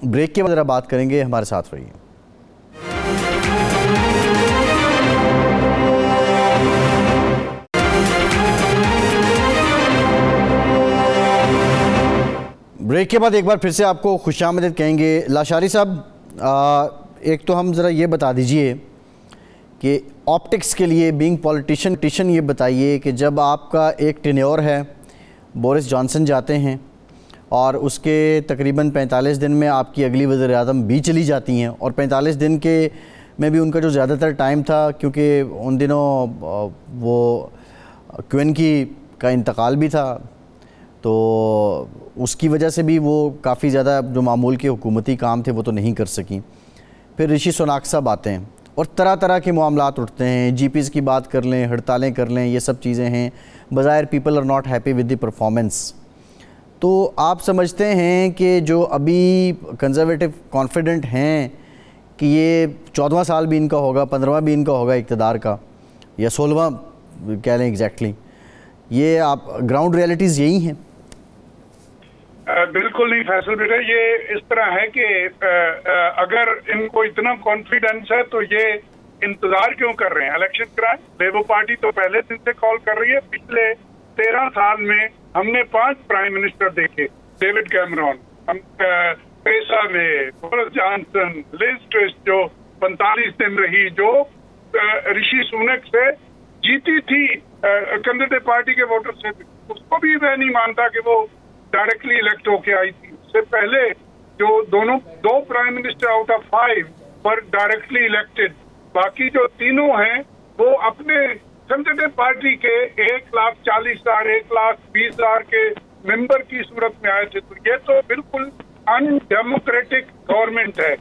ब्रेक के बाद ज़रा बात करेंगे, हमारे साथ रहिए। ब्रेक के बाद एक बार फिर से आपको खुशामदीद कहेंगे। लाशारी साहब, एक तो हम ज़रा ये बता दीजिए कि ऑप्टिक्स के लिए बीइंग पॉलिटिशियन ये बताइए कि जब आपका एक टेन्योर है, बोरिस जॉनसन जाते हैं और उसके तकरीबन 45 दिन में आपकी अगली वज़ीर-ए-आज़म भी चली जाती हैं, और 45 दिन के में भी उनका जो ज़्यादातर टाइम था, क्योंकि उन दिनों वो क्वीन का इंतकाल भी था, तो उसकी वजह से भी वो काफ़ी ज़्यादा जो मामूल के हुकूमती काम थे वो तो नहीं कर सकें। फिर ऋषि सुनक साहब आते हैं और तरह तरह के मामलात उठते हैं, जीपीज़ की बात कर लें, हड़तालें कर लें, ये सब चीज़ें हैं। बज़ाहिर people are not happy with the performance. तो आप समझते हैं कि जो अभी कंजर्वेटिव कॉन्फिडेंट हैं कि ये 14वां साल भी इनका होगा, 15वां भी इनका होगा इक़्तिदार का, या 16वां कह लें एग्जैक्टली, ये आप ग्राउंड रियलिटीज़ यही हैं? बिल्कुल नहीं फैसल बेटा, ये इस तरह है कि अगर इनको इतना कॉन्फिडेंस है तो ये इंतजार क्यों कर रहे हैं इलेक्शन कराएं। लेबर पार्टी तो पहले दिन से कॉल कर रही है। पिछले 13 साल में हमने 5 प्राइम मिनिस्टर देखे, डेविड कैमरॉन, टेरेसा मे, बोरिस जॉनसन, लिज ट्रस जो 45 दिन रही, जो ऋषि सुनक से जीती थी कंजर्वेटिव पार्टी के वोटर से, उसको भी मैं नहीं मानता कि वो डायरेक्टली इलेक्ट होके आई थी। उससे पहले जो 2 प्राइम मिनिस्टर आउट ऑफ 5 पर डायरेक्टली इलेक्टेड, बाकी जो तीनों हैं वो अपने कंजर्वेटिव पार्टी के 1,40,000 1,20,000 के मेंबर की सूरत में आए थे। तो ये तो बिल्कुल अनडेमोक्रेटिक गवर्नमेंट है।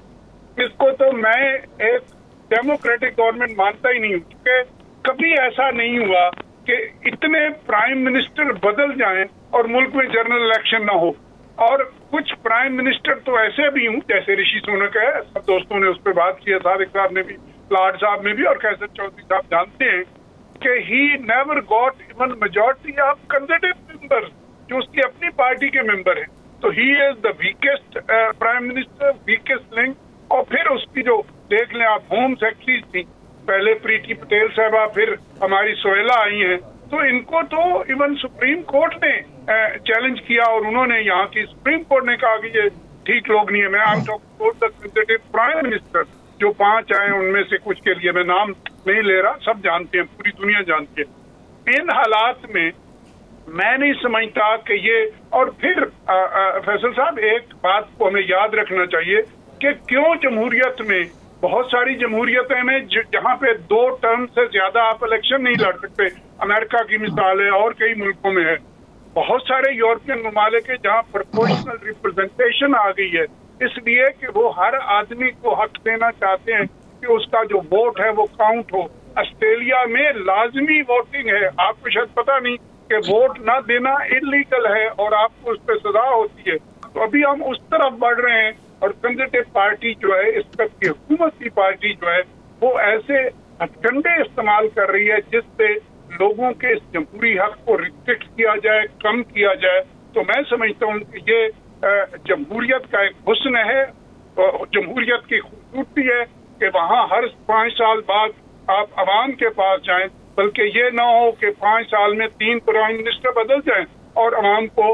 इसको तो मैं एक डेमोक्रेटिक गवर्नमेंट मानता ही नहीं हूँ, क्योंकि कभी ऐसा नहीं हुआ कि इतने प्राइम मिनिस्टर बदल जाएं और मुल्क में जनरल इलेक्शन ना हो। और कुछ प्राइम मिनिस्टर तो ऐसे भी हूँ, जैसे ऋषि सुनक है, सब दोस्तों ने उस पर बात की है, सादिक साहब ने भी, लाड साहब ने भी, और कैसर चौधरी साहब जानते हैं कि he never got even majority of conservative members जो उसकी अपनी पार्टी के मेंबर हैं। तो he is the weakest prime minister, weakest link. और फिर उसकी जो देख लें आप, होम सेक्रेटरी थी पहले प्रीति पटेल साहबा, फिर हमारी सोहेला आई हैं, तो इनको तो इवन सुप्रीम कोर्ट ने चैलेंज किया और उन्होंने यहाँ की सुप्रीम कोर्ट ने कहा कि ये ठीक लोग नहीं है। मैं I talking about the conservative prime minister जो 5 आए, उनमें से कुछ के लिए मैं नाम नहीं ले रहा, सब जानते हैं, पूरी दुनिया जानती है। इन हालात में मैं नहीं समझता कि ये, और फिर फैसल साहब एक बात को हमें याद रखना चाहिए कि क्यों जमहूरियत में, बहुत सारी जमहूरियतें में जहाँ पे 2 टर्म से ज्यादा आप इलेक्शन नहीं लड़ सकते, अमेरिका की मिसाल है और कई मुल्कों में है, बहुत सारे यूरोपियन ममालिक है जहाँ प्रोपोर्शनल रिप्रेजेंटेशन आ गई है, इसलिए कि वो हर आदमी को हक देना चाहते हैं कि उसका जो वोट है वो काउंट हो। ऑस्ट्रेलिया में लाजमी वोटिंग है। आपको शायद पता नहीं कि वोट ना देना इलीगल है और आपको उस पर सजा होती है। तो अभी हम उस तरफ बढ़ रहे हैं और कंजर्वेटिव पार्टी जो है, इस वक्त की हुकूमत की पार्टी जो है, वो ऐसे हथकंडे इस्तेमाल कर रही है जिससे लोगों के इस जमहूरी हक को रिस्ट्रिक्ट किया जाए, कम किया जाए। तो मैं समझता हूँ कि ये जमहूरियत का एक हुस्न है, जमहूरियत की खूबसूरती है कि वहाँ हर 5 साल बाद आप अवाम के पास जाएं, बल्कि ये ना हो कि 5 साल में 3 प्राइम मिनिस्टर बदल जाएं और अवाम को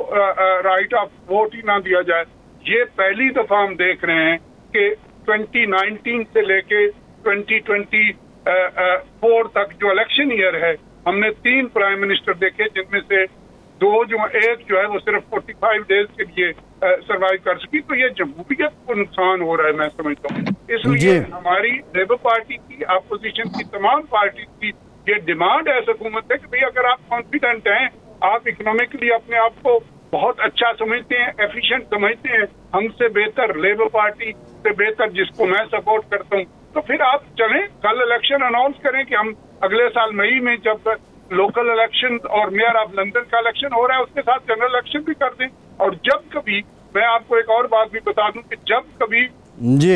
राइट ऑफ वोट ही ना दिया जाए। ये पहली दफा हम देख रहे हैं कि 2019 से लेके 2024 तक जो इलेक्शन ईयर है, हमने 3 प्राइम मिनिस्टर देखे, जिनमें से एक जो है वो सिर्फ 45 डेज के लिए सरवाइव कर सकी। तो ये जमहूरियत को नुकसान हो रहा है, मैं समझता हूँ। इसलिए हमारी लेबर पार्टी की, अपोजिशन की तमाम पार्टी की ये डिमांड है हुकूमत से कि भाई अगर आप कॉन्फिडेंट हैं, आप इकोनॉमिकली अपने आप को बहुत अच्छा समझते हैं, एफिशिएंट समझते हैं, हमसे बेहतर लेबर पार्टी से बेहतर जिसको मैं सपोर्ट करता हूँ, तो फिर आप चलें, कल इलेक्शन अनाउंस करें कि हम अगले साल मई में जब लोकल इलेक्शन और मेयर ऑफ लंदन का इलेक्शन हो रहा है उसके साथ जनरल इलेक्शन भी कर दें। और जब कभी, मैं आपको एक और बात भी बता दूं कि जब कभी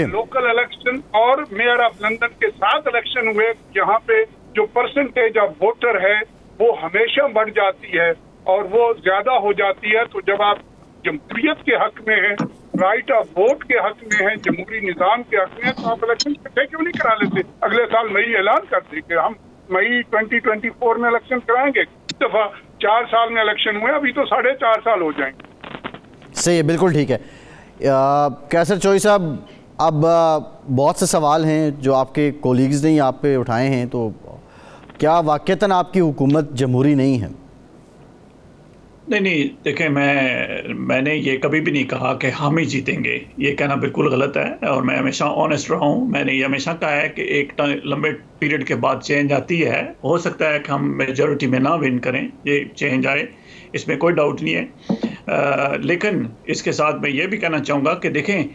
लोकल इलेक्शन और मेयर ऑफ लंदन के साथ इलेक्शन हुए, यहाँ पे जो परसेंटेज ऑफ वोटर है वो हमेशा बढ़ जाती है और वो ज्यादा हो जाती है। तो जब आप जमहूरियत के हक में हैं, राइट ऑफ वोट के हक में हैं, जमहूरी निजाम के हक में हैं, तो आप इलेक्शन इकट्ठे क्यों नहीं करा लेते? अगले साल मई ऐलान कर दें कि हम मई 2024 में इलेक्शन कराएंगे। इस दफा 4 साल में इलेक्शन हुए, अभी तो 4.5 साल हो जाएंगे। सही है, बिल्कुल ठीक है। कैसर चौधरी साहब, अब बहुत से सवाल हैं जो आपके कोलीग्स ने आप पे उठाए हैं, तो क्या वाकईतन आपकी हुकूमत जमहूरी नहीं है? नहीं, देखें, मैंने ये कभी भी नहीं कहा कि हम ही जीतेंगे। ये कहना बिल्कुल गलत है और मैं हमेशा ऑनेस्ट रहा हूँ। मैंने ये हमेशा कहा है कि एक लंबे पीरियड के बाद चेंज आती है। हो सकता है कि हम मेजॉरिटी में ना विन करें, ये चेंज आए, इसमें कोई डाउट नहीं है। लेकिन इसके साथ मैं ये भी कहना चाहूँगा कि देखें,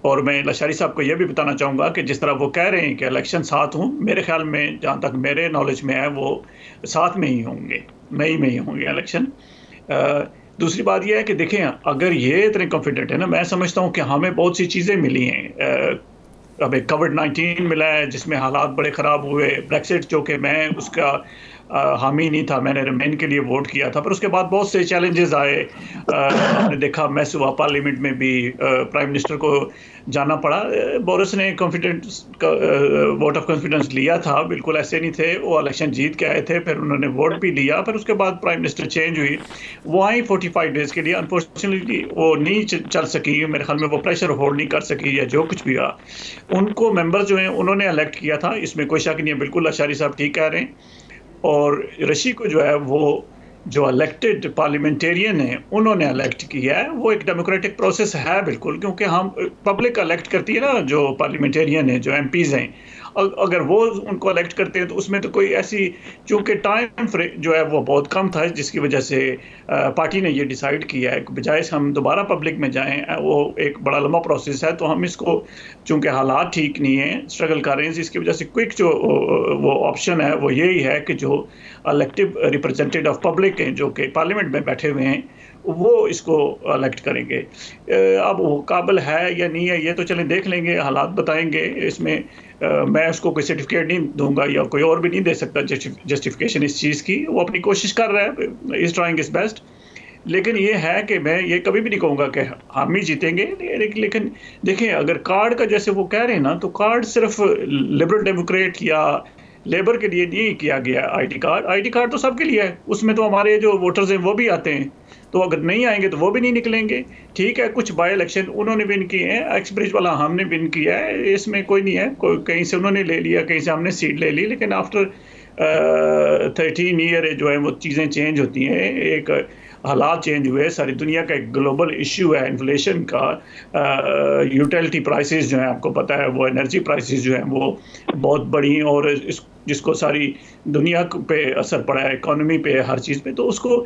और मैं लशारी साहब को ये भी बताना चाहूँगा कि जिस तरह वो कह रहे हैं कि इलेक्शन साथ हों, मेरे ख्याल में, जहाँ तक मेरे नॉलेज में है, वो साथ में ही होंगे, मई में ही होंगे इलेक्शन। दूसरी बात यह है कि देखें, अगर ये इतने कॉन्फिडेंट है ना, मैं समझता हूँ कि हमें बहुत सी चीज़ें मिली हैं। अब एक कोविड-19 मिला है जिसमें हालात बड़े ख़राब हुए, ब्रेक्सिट जो कि मैं उसका हामी नहीं था, मैंने रिमेन के लिए वोट किया था, पर उसके बाद बहुत से चैलेंजेस आए। आपने देखा मैस हुआ, पार्लियामेंट में भी प्राइम मिनिस्टर को जाना पड़ा। बोरिस ने कॉन्फिडेंस वोट ऑफ कॉन्फिडेंस लिया था, बिल्कुल ऐसे नहीं थे, वो इलेक्शन जीत के आए थे, फिर उन्होंने वोट भी लिया, फिर उसके बाद प्राइम मिनिस्टर चेंज हुई, वो आई 45 डेज़ के लिए। अनफॉर्चुनेटली वो नहीं चल सकी, मेरे ख्याल में वो प्रेशर होल्ड नहीं कर सकी या जो कुछ भी हुआ। उनको मेंबर जो हैं उन्होंने इलेक्ट किया था, इसमें कोई शक नहीं है, बिल्कुल अशारी साहब ठीक कह रहे हैं। और रशी को जो है वो जो इलेक्टेड पार्लियामेंटेरियन है उन्होंने इलेक्ट किया है, वो एक डेमोक्रेटिक प्रोसेस है बिल्कुल, क्योंकि हम पब्लिक इलेक्ट करती है ना जो पार्लियामेंटेरियन है, जो एमपीज़ हैं, अगर वो उनको इलेक्ट करते हैं तो उसमें तो कोई ऐसी, चूँकि टाइम फ्रेम जो है वो बहुत कम था, जिसकी वजह से पार्टी ने ये डिसाइड किया है कि बजाय हम दोबारा पब्लिक में जाएं, वो एक बड़ा लंबा प्रोसेस है, तो हम इसको, चूँकि हालात ठीक नहीं हैं, स्ट्रगल कर रहे हैं, इसकी वजह से क्विक जो वो ऑप्शन है वो यही है कि जो इलेक्टिव रिप्रेजेंटेटिव ऑफ पब्लिक हैं जो कि पार्लियामेंट में बैठे हुए हैं वो इसको इलेक्ट करेंगे। अब वो काबिल है या नहीं है ये तो चलें देख लेंगे, हालात बताएंगे। इसमें मैं उसको कोई सर्टिफिकेट नहीं दूंगा या कोई और भी नहीं दे सकता जस्टिफिकेशन इस चीज़ की। वो अपनी कोशिश कर रहा है, इज़ ट्राइंग इज बेस्ट। लेकिन ये है कि मैं ये कभी भी नहीं कहूँगा कि हम ही जीतेंगे। लेकिन देखें, अगर कार्ड का जैसे वो कह रहे हैं ना, तो कार्ड सिर्फ लिबरल डेमोक्रेट या लेबर के लिए नहीं किया गया। आईडी कार्ड तो सबके लिए है, उसमें तो हमारे जो वोटर्स हैं वो भी आते हैं, तो अगर नहीं आएंगे तो वो भी नहीं निकलेंगे। ठीक है, कुछ बाई इलेक्शन उन्होंने विन किए हैं, एक्सब्रिज वाला हमने विन किया है, इसमें कोई नहीं है, कहीं से उन्होंने ले लिया, कहीं से हमने सीट ले ली। लेकिन आफ्टर 13 ईयर जो है वो चीज़ें चेंज होती हैं। एक हालात चेंज हुए, सारी दुनिया का एक ग्लोबल इश्यू है इन्फ्लेशन का, यूटिलिटी प्राइसेस जो हैं आपको पता है, वो एनर्जी प्राइसेस जो हैं वो बहुत बढ़ी, और जिसको सारी दुनिया पे असर पड़ा है, इकोनॉमी पे, हर चीज़ पे, तो उसको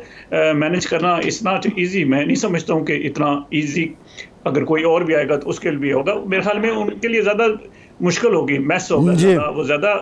मैनेज करना इट्स नॉट ईजी। मैं नहीं समझता हूँ कि इतना ईजी अगर कोई और भी आएगा तो उसके लिए भी होगा। मेरे ख्याल में उनके लिए ज़्यादा मुश्किल होगी, मैस होगा ज़्यादा, वो ज़्यादा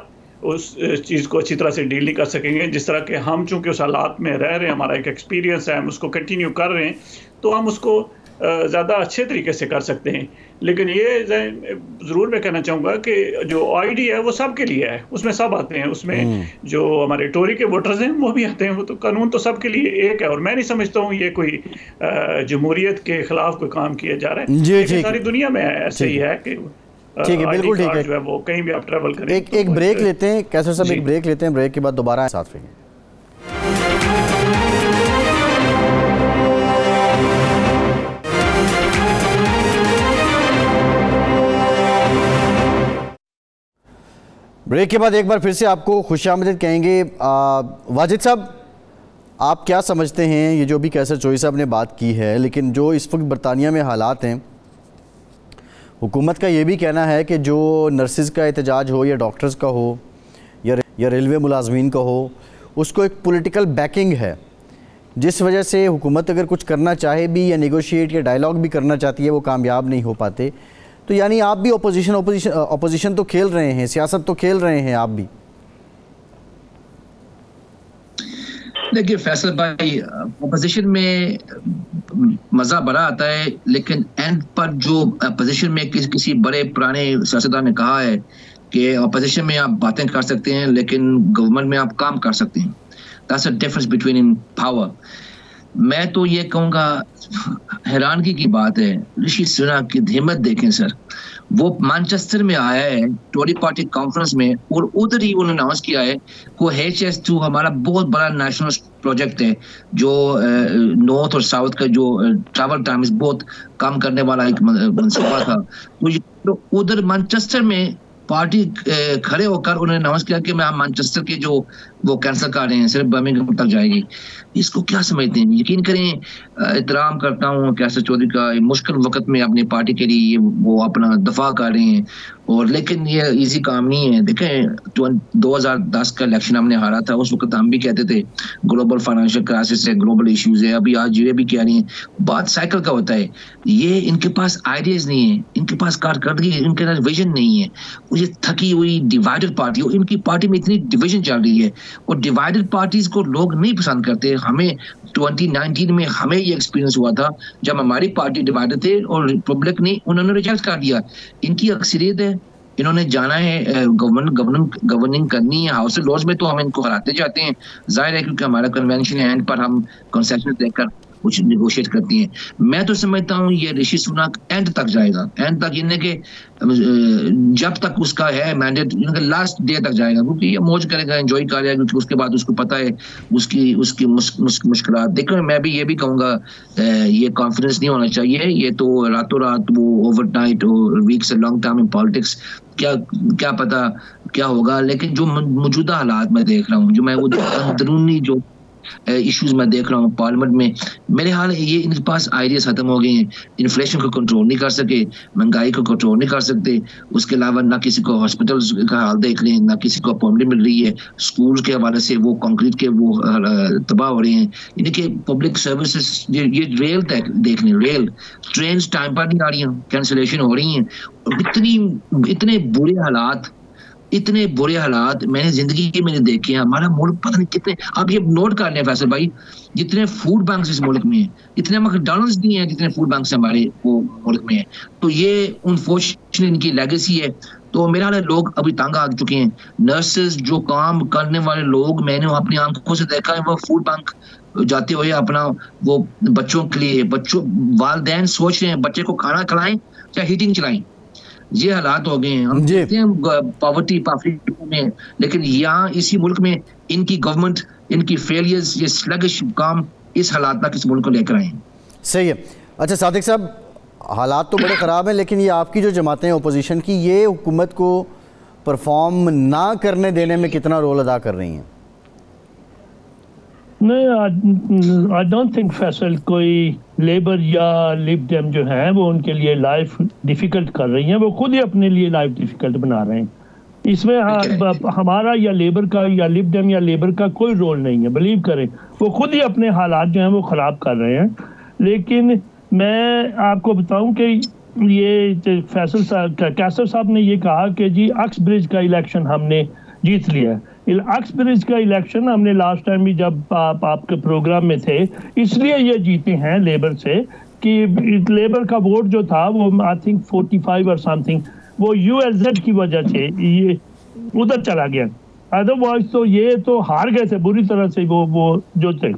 उस चीज़ को अच्छी तरह से डील नहीं कर सकेंगे जिस तरह के हम चूँकि उस हालात में रह रहे हैं, हमारा एक एक्सपीरियंस है, हम उसको कंटिन्यू कर रहे हैं, तो हम उसको ज़्यादा अच्छे तरीके से कर सकते हैं। लेकिन ये ज़रूर मैं कहना चाहूँगा कि जो आईडी है वो सबके लिए है, उसमें सब आते हैं, उसमें जो हमारे टोरी के वोटर्स हैं वो भी आते हैं, वो तो कानून तो सबके लिए एक है। और मैं नहीं समझता हूँ ये कोई जमहूरियत के खिलाफ कोई काम किया जा रहा है, सारी दुनिया में ऐसे ही है कि ठीक है, बिल्कुल ठीक है, जो है वो कहीं भी आप ट्रैवल करें। एक ब्रेक लेते हैं कैसर साहब, एक ब्रेक लेते हैं, ब्रेक के बाद दोबारा साथ रहेंगे। ब्रेक के बाद एक बार फिर से आपको खुशामदीद कहेंगे। वाजिद साहब, आप क्या समझते हैं, ये जो भी कैसर चोई साहब ने बात की है, लेकिन जो इस वक्त बरतानिया में हालात हैं, हुकूमत का ये भी कहना है कि जो नर्सिस का एहतजाज हो या डॉक्टर्स का हो या रेलवे मुलाजमीन का हो, उसको एक पॉलिटिकल बैकिंग है, जिस वजह से हुकूमत अगर कुछ करना चाहे भी या नेगोशिएट या डायलॉग भी करना चाहती है, वो कामयाब नहीं हो पाते। तो यानी आप भी ऑपोजिशन तो खेल रहे हैं, सियासत तो खेल रहे हैं आप भी। देखिए फैसल भाई, अपोजिशन में मज़ा बड़ा आता है, लेकिन एंड पर जो अपोजिशन में किसी बड़े पुराने सियासतदान ने कहा है कि अपोजिशन में आप बातें कर सकते हैं लेकिन गवर्नमेंट में आप काम कर सकते हैं। That's a difference between in power. मैं तो ये कहूँगा, हैरानगी की बात है, ऋषि सुनक की हिम्मत देखें सर, वो मैनचेस्टर में आया है टोरी पार्टी कॉन्फ्रेंस में, और उधर ही उन्होंने अनाउंस किया है को HS2 हमारा बहुत बड़ा नेशनल प्रोजेक्ट है, जो नॉर्थ और साउथ का जो ट्रैवल टाइम बहुत कम करने वाला एक मनसूबा था। तो उधर मैनचेस्टर में पार्टी खड़े होकर उन्होंने अनाउंस किया कि मैं मैनचेस्टर के जो वो कैंसिल कर रहे हैं, सिर्फ बर्मिंघम तक जाएगी। इसको क्या समझते हैं? यकीन करें, एहतराम करता हूँ कैसर चौधरी का, मुश्किल वक्त में अपनी पार्टी के लिए वो अपना दफा कर रहे हैं, और लेकिन ये इजी काम नहीं है। देखें 2010 का इलेक्शन हमने हारा था, उस वक्त हम भी कहते थे ग्लोबल फाइनेंशियल क्राइसिस है, ग्लोबल इश्यूज है, अभी आज ये भी कह रही हैं, बात साइकिल का होता है। ये इनके पास आइडियाज नहीं है, इनके पास कारकर्दगी, इनके पास विजन नहीं है। ये थकी हुई डिवाइडेड पार्टी, और इनकी पार्टी में इतनी डिविजन चल रही है, और डिवाइडेड पार्टीज को लोग नहीं पसंद करते। हमें 2019 में हमें ये एक्सपीरियंस हुआ था जब हमारी पार्टी डिवाइडेड थे और पब्लिक ने उन्होंने रिजेक्ट कर दिया। इनकी अक्सरियत है, इन्होंने जाना है गवर्निंग करनी है, हाउस लॉज में तो हम इनको हराते जाते हैं, जाहिर है क्योंकि हमारा कन्वेंशन है, एंड पर हम कंसेशन देकर कुछ निगोशिएट करती हैं। मैं तो समझता हूँ ये ऋषि सुनक एंड तक जाएगा, एंड तक इन्हें के जब तक उसका है मैंडेट, लास्ट डे तक जाएगा, क्योंकि ये मौज करेगा, एंजॉय करेगा, क्योंकि उसके बाद उसको पता है उसकी मुश्किलात। देखो मैं भी ये भी कहूँगा, ये कॉन्फिडेंस नहीं होना चाहिए, ये तो रातों रात वो ओवरनाइट और weeks long term in politics, क्या पता क्या होगा। लेकिन जो मौजूदा हालात मैं देख रहा हूँ, जो मैं वो अंदरूनी जो इश्यूज मैं देख रहा हूँ पार्लियामेंट में, मेरे हाल ये इनके पास आइडियाज खत्म हो गए हैं। इन्फ्लेशन को कंट्रोल नहीं कर सके, महंगाई को कंट्रोल नहीं कर सकते, उसके अलावा ना किसी को हॉस्पिटल का हाल देख लें, ना किसी को अपॉइंटमेंट मिल रही है, स्कूल के हवाले से वो कंक्रीट के वो तबाह हो रहे हैं। इनके पब्लिक सर्विसेज, ये रेल देख लें, रेल ट्रेन टाइम पर नहीं आ रही हैं, कैंसिलेशन हो रही हैं। इतने बुरे हालात मैंने जिंदगी में देखे हैं। हमारा मुल्क पता नहीं कितने, आप ये नोट कर लें फैसल भाई, जितने फूड बैंक इस मुल्क में हैं, इतने मैकडॉनल्ड्स नहीं है जितने फूड बैंक हमारे वो मुल्क में है। तो ये अनफॉर्चुनेटली इनकी लेगेसी है। तो मेरा हाल लोग अभी तंग आ चुके हैं। नर्सेज जो काम करने वाले लोग, मैंने अपनी आंखों से देखा है, वो फूड बैंक जाते हुए अपना वो बच्चों के लिए, वालिदैन सोच रहे हैं बच्चे को खाना खिलाएं चाहे हीटिंग चलाएं। ये हालात हो गए हैं। हम देखते हैं पॉवर्टी में, लेकिन यहाँ इसी मुल्क में इनकी गवर्नमेंट, इनकी फेलियर्स, ये स्लगिश काम इस हालात तक इस मुल्क को लेकर आए हैं। सही है। अच्छा सादिक साहब, हालात तो बड़े ख़राब हैं, लेकिन ये आपकी जो जमातें अपोजिशन की, ये हुकूमत को परफॉर्म ना करने देने में कितना रोल अदा कर रही हैं? नहीं, आई डोंट थिंक फैसल कोई लेबर या लिब डेम जो है वो उनके लिए लाइफ डिफिकल्ट कर रही हैं, वो खुद ही अपने लिए लाइफ डिफिकल्ट बना रहे हैं। इसमें हमारा या लेबर का या लिब डेम या लेबर का कोई रोल नहीं है, बिलीव करें, वो खुद ही अपने हालात जो हैं वो ख़राब कर रहे हैं। लेकिन मैं आपको बताऊं कि ये फैसल साहब कैसर साहब ने ये कहा कि जी अक्सब्रिज का इलेक्शन हमने जीत लिया है। अक्सब्रिज का इलेक्शन हमने लास्ट टाइम भी जब आपके प्रोग्राम में थे इसलिए ये जीते हैं लेबर से कि लेबर का वोट जो था वो आई थिंक 45 और समथिंग वो ULZ की वजह से ये उधर चला गया, अदरवाइज तो ये तो हार गए थे बुरी तरह से। वो जो थे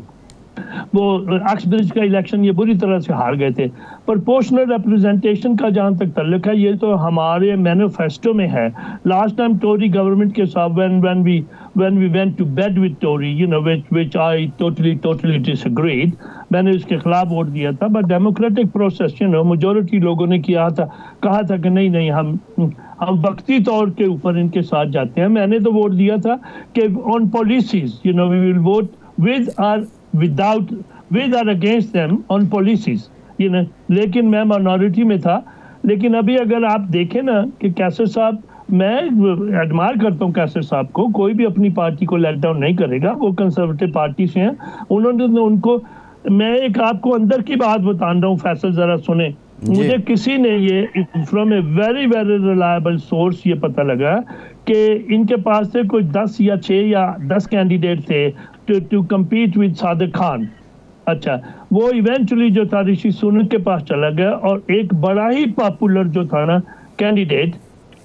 वो अक्सब्रिज का इलेक्शन ये बुरी तरह से हार गए थे। प्रोपोर्शनल रिप्रेजेंटेशन का जहाँ तक ताल्लुक है ये तो हमारे मैनिफेस्टो में है। लास्ट टाइम टोरी गवर्नमेंट के साथ when we went to bed with Tory, you know, which I totally disagreed, मैंने उसके खिलाफ वोट दिया था। बट डेमोक्रेटिक प्रोसेस मेजोरिटी लोगों ने कहा था कि नहीं हम वक्ती तौर के ऊपर इनके साथ जाते हैं। मैंने तो वोट दिया था कि on policies we will vote with or against them on policies, लेकिन मैं माइनॉरिटी में था। लेकिन अभी अगर आप देखें ना कि कैसर साहब, मैं एडमायर करता हूँ कैसर साहब को, कोई भी अपनी पार्टी को लेट डाउन नहीं करेगा, वो कंजर्वेटिव पार्टी से हैं। उन्होंने उनको, मैं एक आपको अंदर की बात बता रहा हूँ फैसल, जरा सुने। मुझे किसी ने ये from a very reliable source ये पता लगा कि इनके पास से कोई 10 या 6 या 10 कैंडिडेट थे to compete with Sadiq Khan. अच्छा, वो इवेंचुअली जो था ऋषि सुनक के पास चला गया और एक बड़ा ही पॉपुलर जो था ना कैंडिडेट,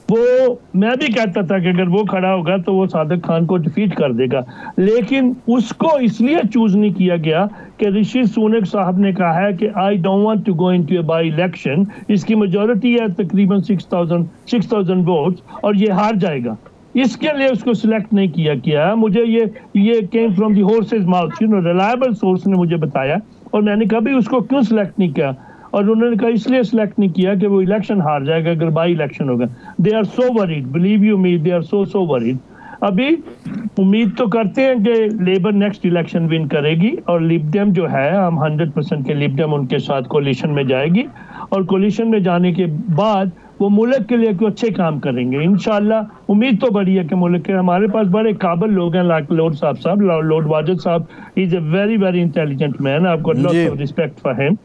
वो मैं भी कहता था कि अगर वो खड़ा होगा तो वो सादिक खान को डिफीट कर देगा, लेकिन उसको इसलिए चूज नहीं किया गया कि ऋषि सुनक साहब ने कहा है कि I don't want to go into a by election, इसकी मेजॉरिटी है तकरीबन 6000 वोट्स और ये हार जाएगा, इसके लिए उसको सिलेक्ट नहीं किया गया। मुझे ये came from the horses mouth, reliable source ने मुझे बताया, और मैंने कभी उसको क्यों सिलेक्ट नहीं किया, और उन्होंने कहा इसलिए सिलेक्ट नहीं किया कि वो इलेक्शन हार जाएगा अगर बाई इलेक्शन होगा। They are so worried, believe you me, they are so worried. अभी उम्मीद तो करते हैं कि लेबर नेक्स्ट इलेक्शन विन करेगी और लिबडेम जो है, हम 100% के लिबडेम उनके साथ कोलिशन में जाएगी, और कोलिशन में जाने के बाद वो मुल्क के लिए अच्छे काम करेंगे इंशाल्लाह। उम्मीद तो बड़ी है कि मुल्क के, हमारे पास बड़े काबिल लोग हैं, लाइक लॉर्ड वाजिद साहब is a very intelligent man, आपको lot of respect for him.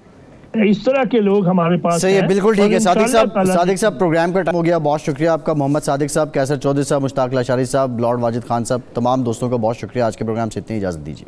इस तरह के लोग हमारे पास सही है, बिल्कुल ठीक है। सादिक साहब प्रोग्राम का टाइम हो गया, बहुत शुक्रिया आपका। मोहम्मद सादिक साहब, कैसर चौधरी साहब, मुश्ताक लाशारी साहब, लॉर्ड वाजिद खान साहब, तमाम दोस्तों का बहुत शुक्रिया। आज के प्रोग्राम से इतनी इजाज़त दीजिए।